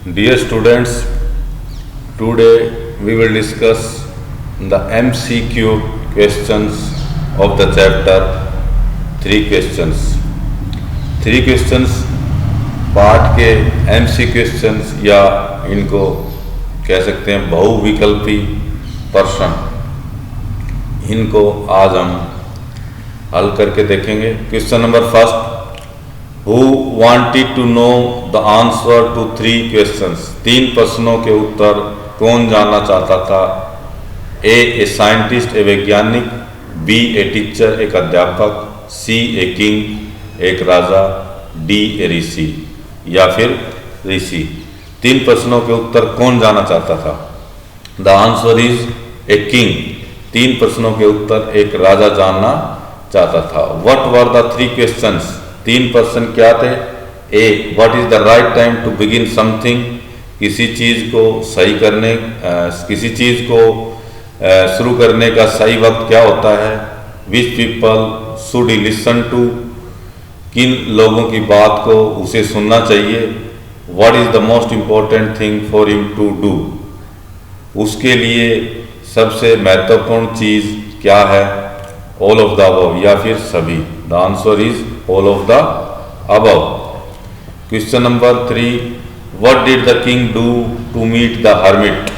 Dear students, today we will discuss the MCQ questions of the chapter. Three questions. Three questions पाठ के MC questions या इनको कह सकते हैं बहुविकल्पी प्रश्न, इनको आज हम हल करके देखेंगे। Question number first, Who wanted to know the answer to three questions? तीन प्रश्नों के उत्तर कौन जानना चाहता था? ए साइंटिस्ट, ए वैज्ञानिक, बी ए टीचर, एक अध्यापक, सी ए किंग, एक राजा, डी ए ऋषि या फिर ऋषि। तीन प्रश्नों के उत्तर कौन जानना चाहता था? The answer is a king. तीन प्रश्नों के उत्तर एक राजा जानना चाहता था। What were the three questions? तीन प्रश्न क्या थे? A what is the right time to begin something? किसी चीज को सही करने किसी चीज को शुरू करने का सही वक्त क्या होता है? Which people should he listen to? किन लोगों की बात को उसे सुनना चाहिए? What is the most important thing for him to do? उसके लिए सबसे महत्वपूर्ण चीज क्या है? ऑल ऑफ द अबव या फिर सभी। The answer is all of the above. Question number 3, what did the king do to meet the hermit?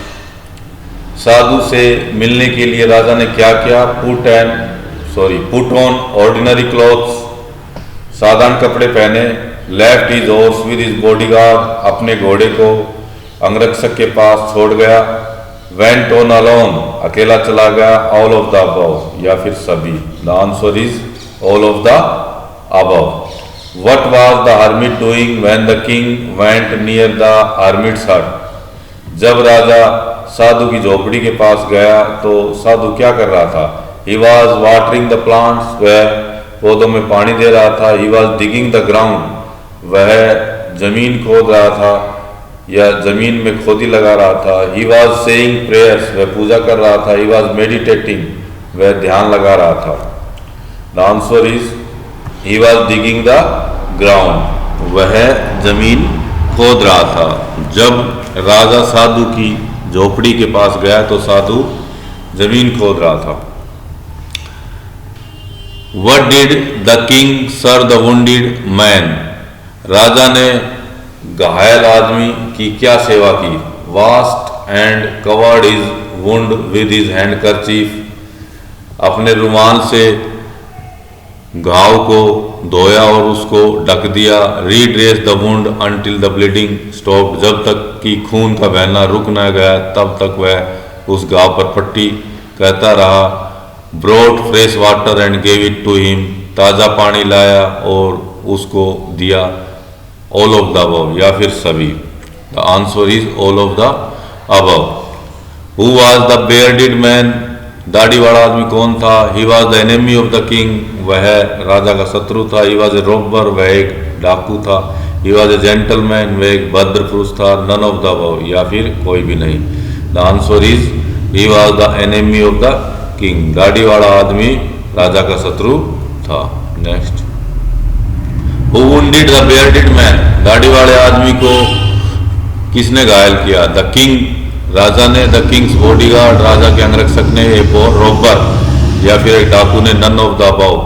साधु से मिलने के लिए राजा ने क्या किया? पुट ऑन ऑर्डिनरी क्लॉथ्स, साधारण कपड़े पहने। Left his horse with his bodyguard, अपने घोड़े को अंगरक्षक के पास छोड़ गया। वेंट ऑन अलोन, अकेला चला गया। ऑल ऑफ द अबव या फिर सभी। The answer is all of the above. What was the hermit doing when the king went near the hermit's hut? जब राजा साधु की झोपड़ी के पास गया तो साधु क्या कर रहा था? He was watering the plants, वह पौधों में पानी दे रहा था। He was digging the ground, वह जमीन खोद रहा था या जमीन में खोदी लगा रहा था। He was saying prayers, वह पूजा कर रहा था। He was meditating, वह ध्यान लगा रहा था। The answer is He was digging the ground, वह जमीन खोद रहा था। जब राजा साधु की झोपड़ी के पास गया तो साधु जमीन खोद रहा था। What did the king serve the wounded man? राजा ने घायल आदमी की क्या सेवा की? Washed and covered his wound with his handkerchief, अपने रुमाल से घाव को धोया और उसको ढक दिया। Redress the wound until the bleeding stop, जब तक कि खून का बहना रुक न गया तब तक वह उस घाव पर पट्टी कहता रहा। Brought fresh water and gave it to him, ताज़ा पानी लाया और उसको दिया। ऑल ऑफ द अबव या फिर सभी। The answer is all of the above. Who was the bearded man? दाढ़ी वाला आदमी कौन था? He was the enemy of the king, वह राजा का शत्रु था। ही वॉज ए रॉबर, वह एक डाकू था। ही वॉज ए जेंटलमैन, वह एक भद्र पुरुष था। नन ऑफ द अबव या फिर कोई भी नहीं। The answer is he was the enemy of the king, दाढ़ी वाला आदमी राजा का शत्रु था। Next, who wounded the bearded man? दाढ़ी वाले आदमी को किसने घायल किया? द किंग, राजा ने। द किंग्स बॉडीगार्ड, राजा के अंगरक्षक ने। एक रॉबर या फिर एक डाकू ने। नन ऑफ द अबव,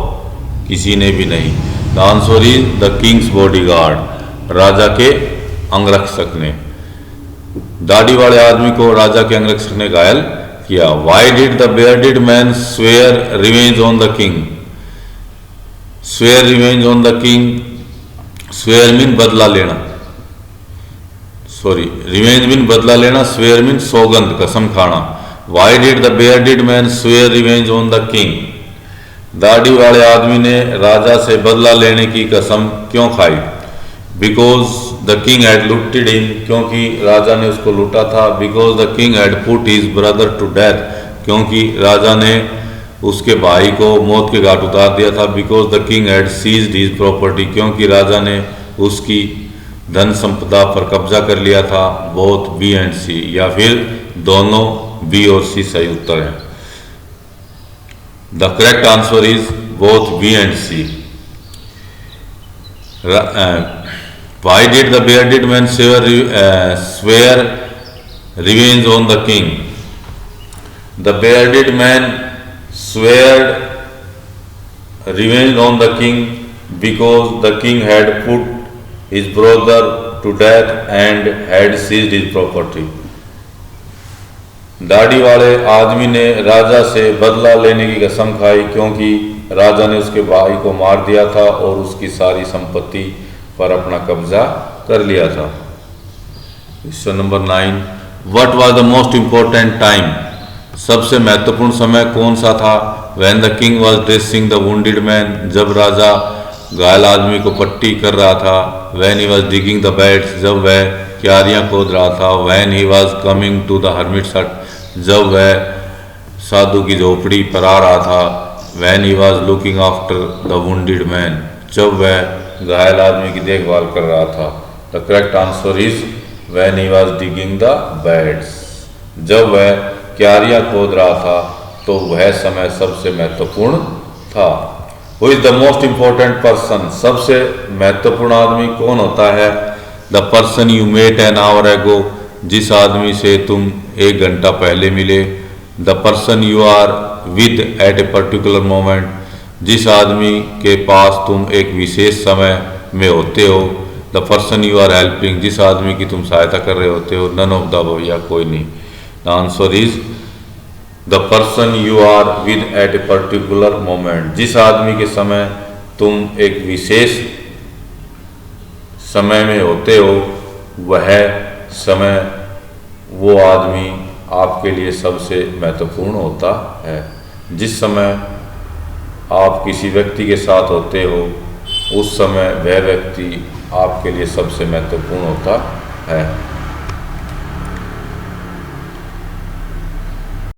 किसी ने भी नहीं। The answer is the king's bodyguard, राजा के अंगरक्षक ने। दाढ़ी वाले आदमी को राजा के अंगरक्षक ने घायल किया। Why did the bearded man swear revenge on the king? Swear revenge on the king, swear mean बदला लेना, रिवेंज मीन बदला लेना। स्वेयर मीन सौगंध, कसम खाना। Why did the bearded man swear revenge on the king? दाढ़ी वाले आदमी ने राजा से बदला लेने की कसम क्यों खाई? Because the king had looted him, क्योंकि राजा ने उसको लूटा था। Because the king had put his brother to death, क्योंकि राजा ने उसके भाई को मौत के घाट उतार दिया था। Because the king had seized his property, क्योंकि राजा ने उसकी धन संपदा पर कब्जा कर लिया था। बोथ बी एंड सी या फिर दोनों बी और सी सही उत्तर है। The correct answer is both B and C. Why did the bearded man swear revenge on the king? The bearded man swore revenge on the king because the king had put his brother to death and had seized his property. दाढ़ी वाले आदमी ने राजा से बदला लेने की कसम खाई क्योंकि राजा ने उसके भाई को मार दिया था और उसकी सारी संपत्ति पर अपना कब्जा कर लिया था। Question number 9, what was the most important time? सबसे महत्वपूर्ण समय कौन सा था? When the king was dressing the wounded man, जब राजा घायल आदमी को पट्टी कर रहा था। When he was digging the beds, जब वह क्यारियां खोद रहा था। When he was coming to the hermit's hut, जब वह साधु की झोपड़ी पर आ रहा था। When he was looking after the wounded man, जब वह घायल आदमी की देखभाल कर रहा था। The correct answer is when he was digging the beds, जब वह क्यारियां खोद रहा था तो वह समय सबसे महत्वपूर्ण था। Who is the most important person? सबसे महत्वपूर्ण आदमी कौन होता है? The person you met an hour ago, जिस आदमी से तुम 1 घंटा पहले मिले। The person you are with at a particular moment, जिस आदमी के पास तुम एक विशेष समय में होते हो। The person you are helping, जिस आदमी की तुम सहायता कर रहे होते हो। नन ऑफ द अबव, या कोई नहीं। The answer is the person you are with at a particular moment, जिस आदमी के समय तुम एक विशेष समय में होते हो, वह समय वो आदमी आपके लिए सबसे महत्वपूर्ण होता है। जिस समय आप किसी व्यक्ति के साथ होते हो, उस समय वह व्यक्ति आपके लिए सबसे महत्वपूर्ण होता है।